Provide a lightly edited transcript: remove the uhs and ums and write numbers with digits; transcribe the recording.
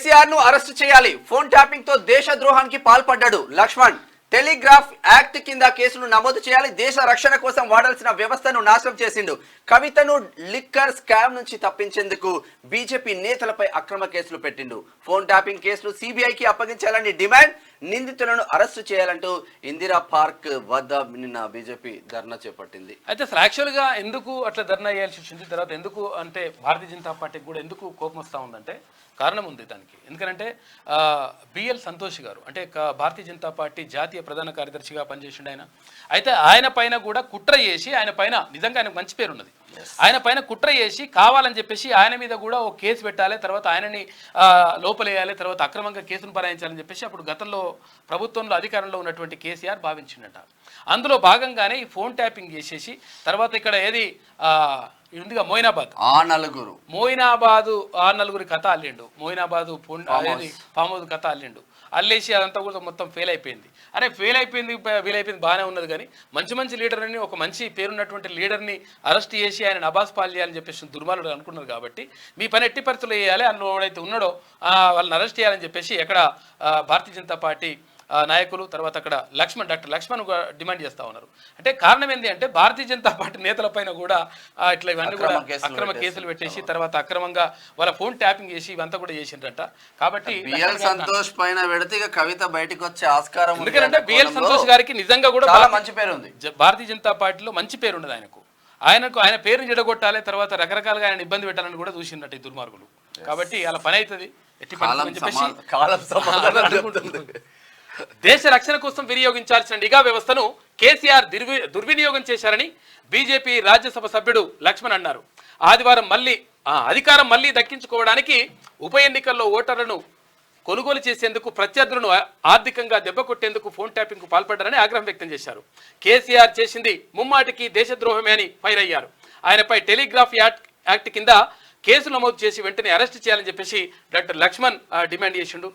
కేసీఆర్ ను అరెస్టు చేయాలి. Phone tapping తో దేశద్రోహానికి పాల్పడ్డాడు లక్ష్మణ్. టెలిగ్రాఫ్ యాక్ట్ కింద కేసును నమోదు చేయాలి. దేశ రక్షణ కోసం వాడాల్సిన వ్యవస్థను నాశనం చేసిండు. కవితను లిక్కర్ స్కామ్ నుంచి తప్పించేందుకు బీజేపీ నేతలపై అక్రమ కేసులు పెట్టిండు. ఫోన్ ట్యాపింగ్ కేసులు సిబిఐకి అప్పగించాలని డిమాండ్. నిందితులను అరెస్టు చేయాలంటూ ఇందిరా పార్క్ వద్ద నిన్న బీజేపీ ధర్నా చేపట్టింది. అయితే అసలు యాక్చువల్గా ఎందుకు అట్లా ధర్నా చేయాల్సి వచ్చింది, తర్వాత ఎందుకు అంటే భారతీయ జనతా పార్టీకి కూడా ఎందుకు కోపం వస్తూ ఉందంటే కారణం ఉంది దానికి. ఎందుకంటే బిఎల్ సంతోష్ గారు అంటే భారతీయ జనతా పార్టీ జాతీయ ప్రధాన కార్యదర్శిగా పనిచేసిండు ఆయన. అయితే ఆయన పైన కూడా కుట్ర చేసి ఆయన పైన నిజంగా ఆయనకు మంచి పేరు ఉన్నది. ఆయన పైన కుట్ర చేసి కావాలని చెప్పేసి ఆయన మీద కూడా ఒక కేసు పెట్టాలి, తర్వాత ఆయనని లోపలేయాలి, తర్వాత అక్రమంగా కేసును బనాయించాలని చెప్పేసి అప్పుడు గతంలో ప్రభుత్వంలో అధికారంలో ఉన్నటువంటి కేసీఆర్ భావించిండట. అందులో భాగంగానే ఈ ఫోన్ ట్యాపింగ్ చేసేసి తర్వాత ఇక్కడ ఏది ఉందిగా మొయినాబాద్ ఆ నలుగురి కథ అల్లిండు. మొయినాబాదు ఫామ్ హౌస్ కథ అల్లేసి అదంతా కూడా మొత్తం ఫెయిల్ అయిపోయింది. అరే వీలైపోయింది బాగానే ఉన్నది, కానీ మంచి లీడర్ని ఒక మంచి పేరున్నటువంటి లీడర్ని అరెస్ట్ చేసి ఆయన అబాస్ పాలు చేయాలని చెప్పేసి దుర్మార్గులు అనుకున్నారు. కాబట్టి మీ పని ఎట్టి పరిస్థితులు వేయాలి, అందులో ఎవడైతే ఉన్నాడో వాళ్ళని అరెస్ట్ చేయాలని చెప్పేసి ఎక్కడ భారతీయ జనతా పార్టీ నాయకులు తర్వాత అక్కడ డాక్టర్ లక్ష్మణ్ డిమాండ్ చేస్తూ ఉన్నారు. అంటే కారణం ఏంటి అంటే భారతీయ జనతా పార్టీ నేతలపైన కూడా ఇట్లా ఇవన్నీ కూడా అక్రమ కేసులు పెట్టేసి తర్వాత అక్రమంగా వాళ్ళ ఫోన్ ట్యాపింగ్ చేసి ఇవంతా కూడా చేసిండ్రట. కాబట్టి సంతోష్ పైన పెడితే కవిత బయటకు వచ్చే ఆస్కారం. ఎందుకంటే బిఎల్ సంతోష్ గారికి నిజంగా కూడా చాలా మంచి పేరు ఉంది. భారతీయ జనతా పార్టీలో మంచి పేరు ఉన్నది ఆయన పేరుని జడగొట్టాలి, తర్వాత రకరకాలుగా ఆయన ఇబ్బంది పెట్టాలని కూడా చూసిండట ఈ దుర్మార్గులు. కాబట్టి అలా పని అవుతుంది దేశ రక్షణ కోసం వినియోగించాల్సిన నిఘా వ్యవస్థను కేసీఆర్ దుర్వినియోగం చేశారని బీజేపీ రాజ్యసభ సభ్యుడు లక్ష్మణ్ అన్నారు. ఆదివారం అధికారం మళ్లీ దక్కించుకోవడానికి ఉప ఎన్నికల్లో ఓటర్లను కొనుగోలు చేసేందుకు ప్రత్యర్థులను ఆర్థికంగా దెబ్బకొట్టేందుకు ఫోన్ ట్యాపింగ్ కు పాల్పడ్డారని ఆగ్రహం వ్యక్తం చేశారు. కేసీఆర్ చేసింది ముమ్మాటికి దేశద్రోహమే అని ఫైర్ అయ్యారు. ఆయనపై టెలిగ్రాఫ్ యాక్ట్ కింద కేసు నమోదు చేసి వెంటనే అరెస్ట్ చేయాలని చెప్పేసి డాక్టర్ లక్ష్మణ్ డిమాండ్ చేసిండు.